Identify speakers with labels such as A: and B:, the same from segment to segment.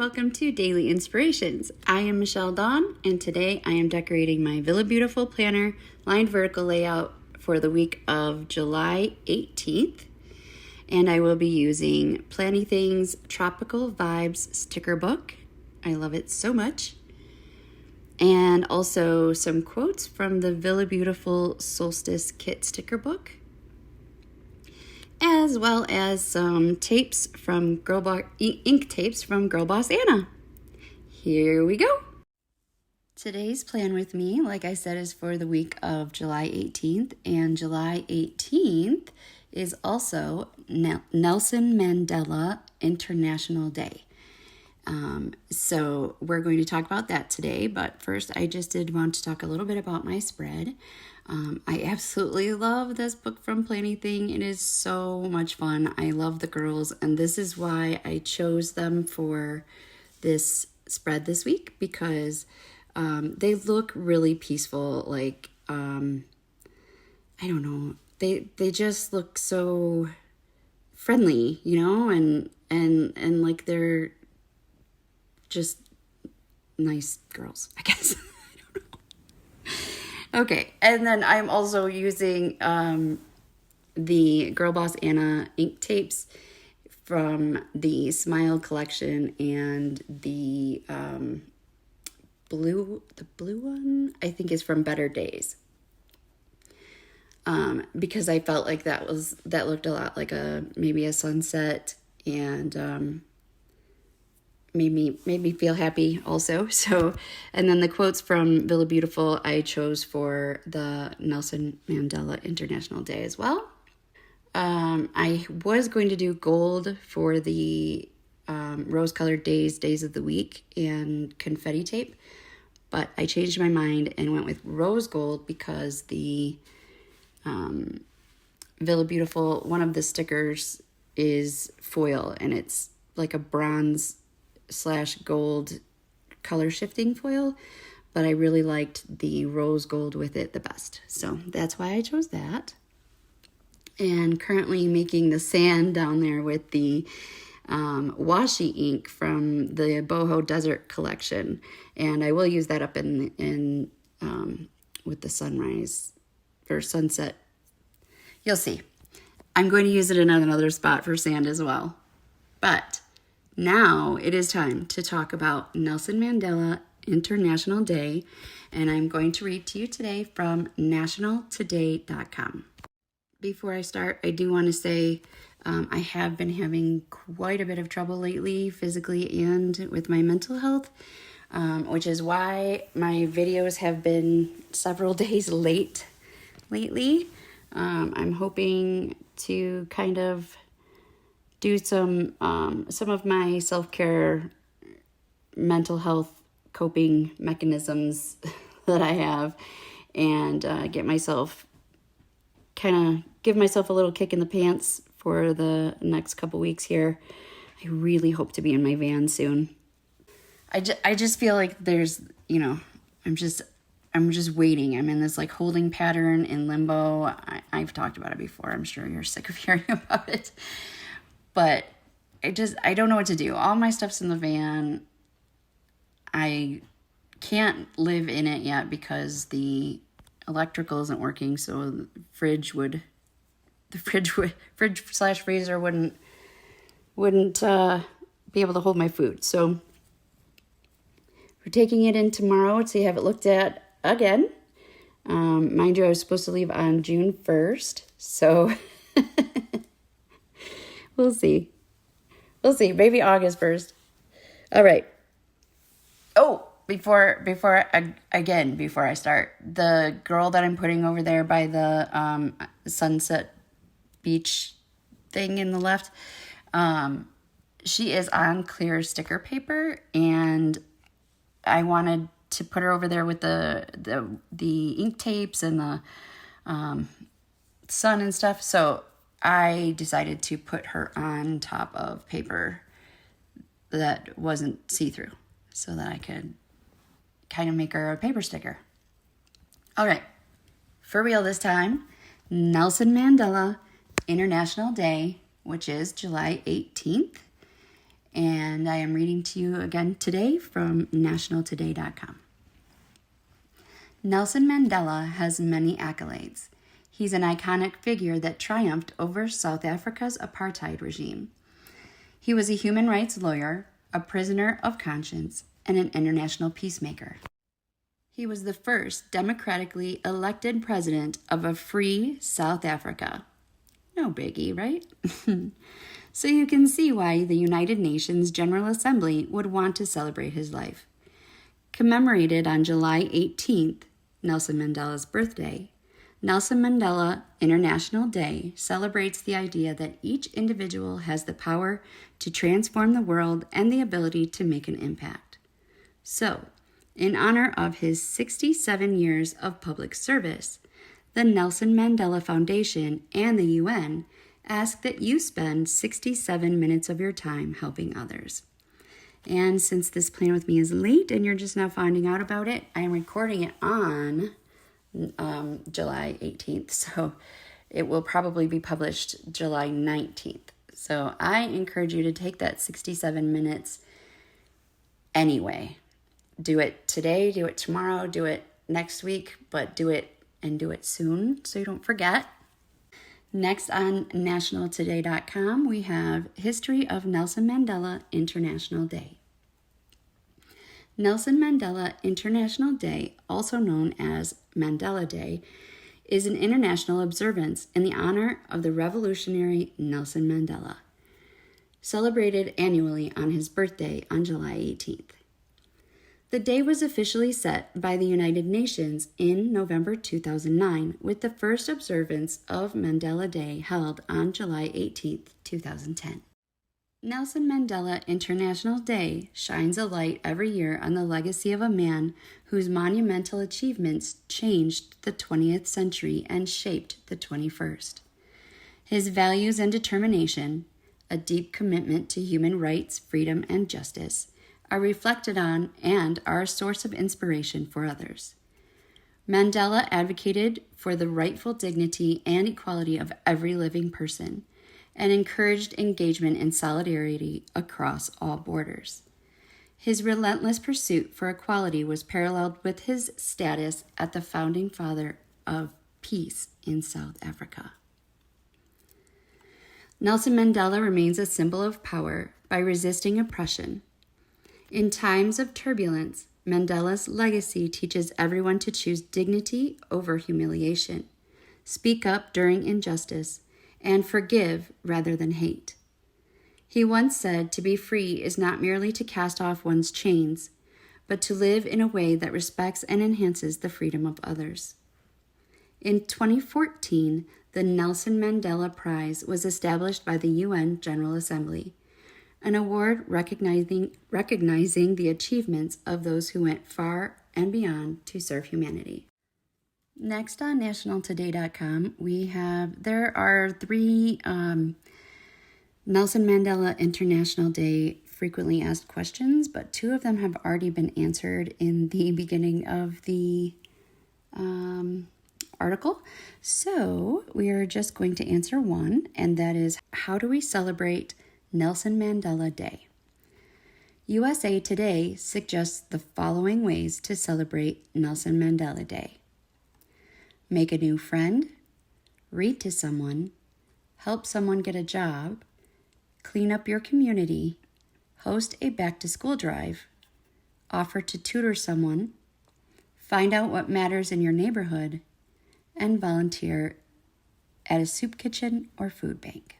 A: welcome to Daily Inspirations. I am Michelle Dawn, and today I am decorating my Villa Beautiful planner lined vertical layout for the week of July 18th. And I will be using Planny Things Tropical Vibes sticker book. I love it so much. And also some quotes from the Villa Beautiful Solstice Kit sticker book, as well as some tapes from ink tapes from Girl Boss Anna. Here we go. Today's plan with me, like I said, is for the week of July 18th, and July 18th is also Nelson Mandela International Day. So we're going to talk about that today, but first I just did want to talk a little bit about my spread. I absolutely love this book from Planny Thing. It is so much fun. I love the girls, and this is why I chose them for this spread this week, because they look really peaceful. Like, I don't know, they just look so friendly, you know, and like they're just nice girls, I guess. Okay, and then I'm also using the Girl Boss Anna ink tapes from the Smile collection, and the blue one I think is from Better Days, because I felt like that looked a lot like maybe a sunset, and made me feel happy also. So, and then the quotes from Villa Beautiful I chose for the Nelson Mandela International Day as well. I was going to do gold for the rose-colored days of the week, and confetti tape, but I changed my mind and went with rose gold because the Villa Beautiful, one of the stickers is foil, and it's like a bronze / gold color shifting foil, but I really liked the rose gold with it the best. So that's why I chose that. And currently making the sand down there with the washi ink from the Boho Desert collection. And I will use that up in with the sunrise or sunset. You'll see. I'm going to use it in another spot for sand as well. But now it is time to talk about Nelson Mandela International Day, and I'm going to read to you today from nationaltoday.com. Before I start, I do want to say I have been having quite a bit of trouble lately, physically and with my mental health, which is why my videos have been several days late lately. I'm hoping to kind of do some of my self-care mental health coping mechanisms that I have, and give myself a little kick in the pants for the next couple weeks here. I really hope to be in my van soon. I just feel like there's, you know, I'm just waiting. I'm in this like holding pattern in limbo. I've talked about it before. I'm sure you're sick of hearing about it. But I don't know what to do. All my stuff's in the van. I can't live in it yet because the electrical isn't working. So the fridge / freezer wouldn't be able to hold my food. So we're taking it in tomorrow to have it looked at again. Mind you, I was supposed to leave on June 1st. So We'll see. Maybe August 1st. All right. Oh, before I start, the girl that I'm putting over there by the sunset beach thing in the left, she is on clear sticker paper, and I wanted to put her over there with the ink tapes and the sun and stuff. So I decided to put her on top of paper that wasn't see-through so that I could kind of make her a paper sticker. All right, for real this time, Nelson Mandela International Day, which is July 18th. And I am reading to you again today from nationaltoday.com. Nelson Mandela has many accolades. He's an iconic figure that triumphed over South Africa's apartheid regime. He was a human rights lawyer, a prisoner of conscience, and an international peacemaker. He was the first democratically elected president of a free South Africa. No biggie, right? So you can see why the United Nations General Assembly would want to celebrate his life. Commemorated on July 18th, Nelson Mandela's birthday, Nelson Mandela International Day celebrates the idea that each individual has the power to transform the world and the ability to make an impact. So, in honor of his 67 years of public service, the Nelson Mandela Foundation and the UN ask that you spend 67 minutes of your time helping others. And since this plan with me is late and you're just now finding out about it, I'm recording it on July 18th, so it will probably be published July 19th. So I encourage you to take that 67 minutes anyway. Do it today, do it tomorrow, do it next week, but do it soon so you don't forget. Next on nationaltoday.com, we have History of Nelson Mandela International Day. Nelson Mandela International Day, also known as Mandela Day, is an international observance in the honor of the revolutionary Nelson Mandela, celebrated annually on his birthday on July 18th. The day was officially set by the United Nations in November 2009, with the first observance of Mandela Day held on July 18th, 2010. Nelson Mandela International Day shines a light every year on the legacy of a man whose monumental achievements changed the 20th century and shaped the 21st. His values and determination, a deep commitment to human rights, freedom, and justice, are reflected on and are a source of inspiration for others. Mandela advocated for the rightful dignity and equality of every living person and encouraged engagement and solidarity across all borders. His relentless pursuit for equality was paralleled with his status as the founding father of peace in South Africa. Nelson Mandela remains a symbol of power by resisting oppression. In times of turbulence, Mandela's legacy teaches everyone to choose dignity over humiliation, speak up during injustice, and forgive rather than hate. He once said to be free is not merely to cast off one's chains, but to live in a way that respects and enhances the freedom of others. In 2014, the Nelson Mandela Prize was established by the UN General Assembly, an award recognizing the achievements of those who went far and beyond to serve humanity. Next on nationaltoday.com, there are 3 Nelson Mandela International Day frequently asked questions, but 2 of them have already been answered in the beginning of the article. So we are just going to answer one, and that is, how do we celebrate Nelson Mandela Day? USA Today suggests the following ways to celebrate Nelson Mandela Day. Make a new friend, read to someone, help someone get a job, clean up your community, host a back-to-school drive, offer to tutor someone, find out what matters in your neighborhood, and volunteer at a soup kitchen or food bank.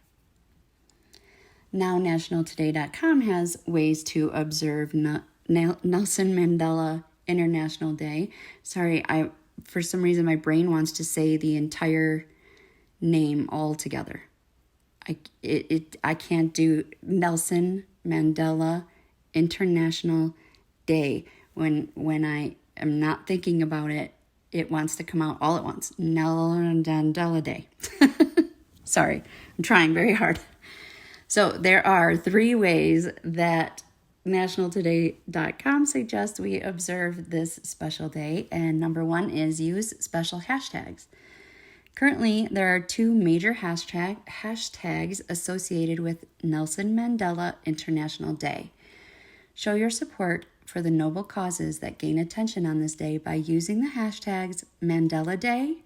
A: Now, nationaltoday.com has ways to observe Nelson Mandela International Day. Sorry, for some reason my brain wants to say the entire name all together. I can't do Nelson Mandela International Day. When I am not thinking about it, it wants to come out all at once. Nelson Mandela Day. Sorry, I'm trying very hard. So there are 3 ways that nationaltoday.com suggests we observe this special day. And number 1 is use special hashtags. Currently, there are two major hashtags associated with Nelson Mandela International Day. Show your support for the noble causes that gain attention on this day by using the hashtags Mandela Day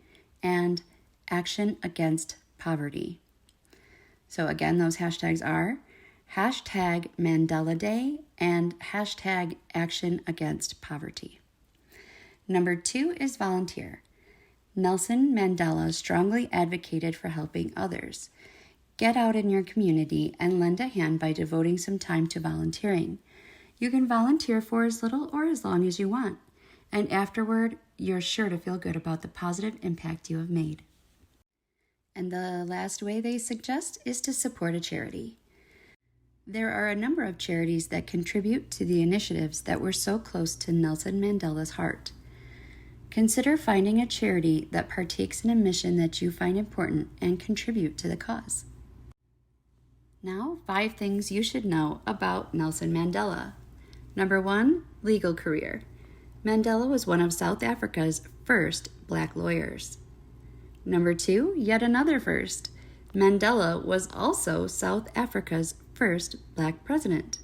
A: and Action Against Poverty. So again, those hashtags are hashtag Mandela Day and hashtag Action Against Poverty. Number 2 is volunteer. Nelson Mandela strongly advocated for helping others. Get out in your community and lend a hand by devoting some time to volunteering. You can volunteer for as little or as long as you want, and afterward, you're sure to feel good about the positive impact you have made. And the last way they suggest is to support a charity. There are a number of charities that contribute to the initiatives that were so close to Nelson Mandela's heart. Consider finding a charity that partakes in a mission that you find important and contribute to the cause. Now, 5 things you should know about Nelson Mandela. Number 1, legal career. Mandela was one of South Africa's first black lawyers. Number 2, yet another first. Mandela was also South Africa's first black president.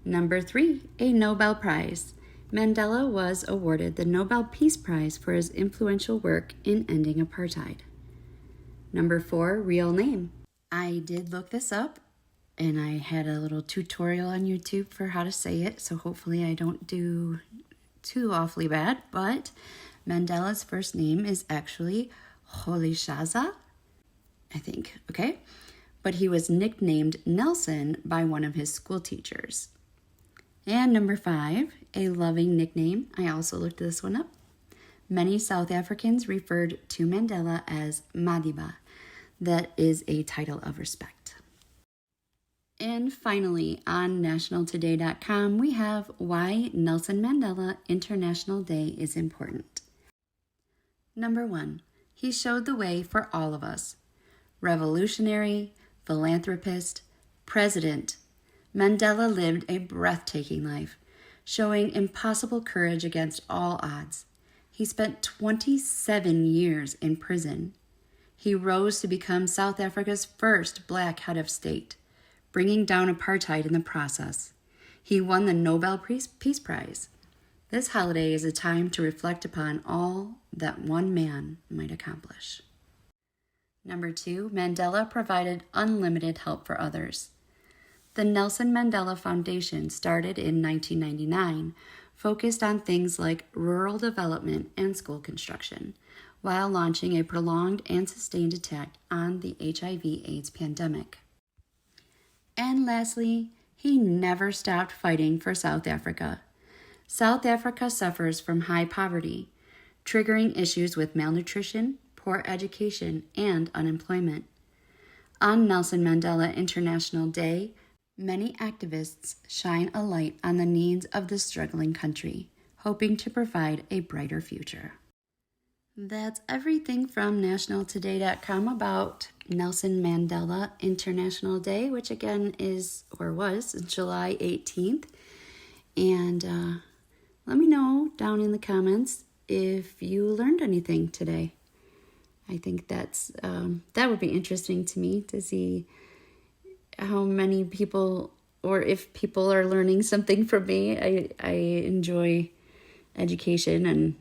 A: Number 3, a Nobel Prize. Mandela was awarded the Nobel Peace Prize for his influential work in ending apartheid. Number 4, real name. I did look this up, and I had a little tutorial on YouTube for how to say it, so hopefully I don't do too awfully bad, but Mandela's first name is actually Holishaza, I think, okay? But he was nicknamed Nelson by one of his school teachers. And number 5, a loving nickname. I also looked this one up. Many South Africans referred to Mandela as Madiba. That is a title of respect. And finally, on nationaltoday.com, we have why Nelson Mandela International Day is important. Number 1, he showed the way for all of us. Revolutionary, philanthropist, president, Mandela lived a breathtaking life, showing impossible courage against all odds. He spent 27 years in prison. He rose to become South Africa's first black head of state, bringing down apartheid in the process. He won the Nobel Peace Prize. This holiday is a time to reflect upon all that one man might accomplish. Number 2, Mandela provided unlimited help for others. The Nelson Mandela Foundation started in 1999, focused on things like rural development and school construction, while launching a prolonged and sustained attack on the HIV/AIDS pandemic. And lastly, he never stopped fighting for South Africa. South Africa suffers from high poverty, triggering issues with malnutrition, poor education, and unemployment. On Nelson Mandela International Day, many activists shine a light on the needs of the struggling country, hoping to provide a brighter future. That's everything from nationaltoday.com about Nelson Mandela International Day, which again was July 18th. And let me know down in the comments if you learned anything today. I think that would be interesting to me to see how many people, or if people are learning something from me. I enjoy education, and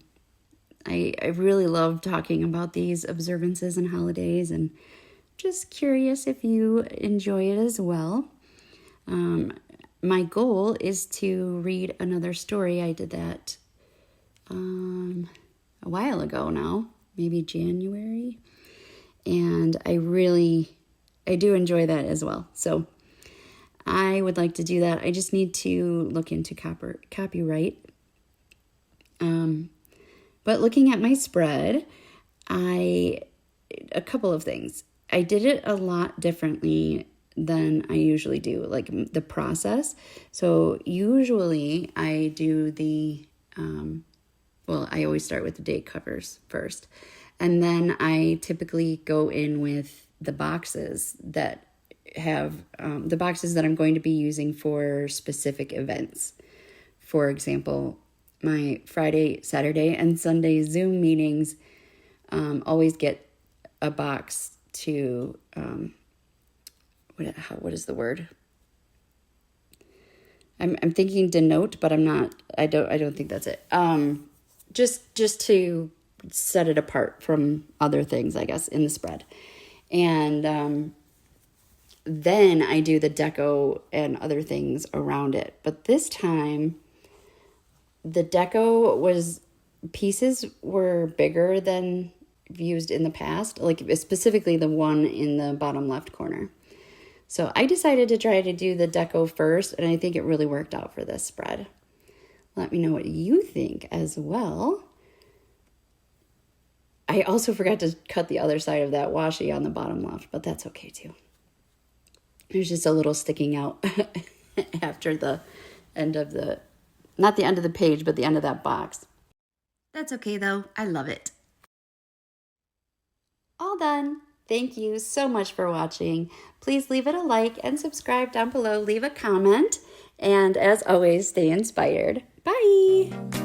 A: I really love talking about these observances and holidays, and just curious if you enjoy it as well. My goal is to read another story. I did that a while ago now, maybe January, and I do enjoy that as well. So I would like to do that. I just need to look into copyright. But looking at my spread, a couple of things. I did it a lot differently than I usually do, like the process. So usually I do I always start with the date covers first. And then I typically go in with the boxes that have the boxes that I'm going to be using for specific events. For example, my Friday, Saturday, and Sunday Zoom meetings always get a box to, what is the word? I'm thinking denote, but I'm not, I don't think that's it. Just to set it apart from other things, I guess, in the spread. And then I do the deco and other things around it. But this time, the deco pieces were bigger than used in the past, like specifically the one in the bottom left corner. So I decided to try to do the deco first, and I think it really worked out for this spread. Let me know what you think as well. I also forgot to cut the other side of that washi on the bottom left, but that's okay too. There's just a little sticking out after the end of the, not the end of the page, but the end of that box. That's okay though. I love it. All done. Thank you so much for watching. Please leave it a like and subscribe down below. Leave a comment. And as always, stay inspired. Bye.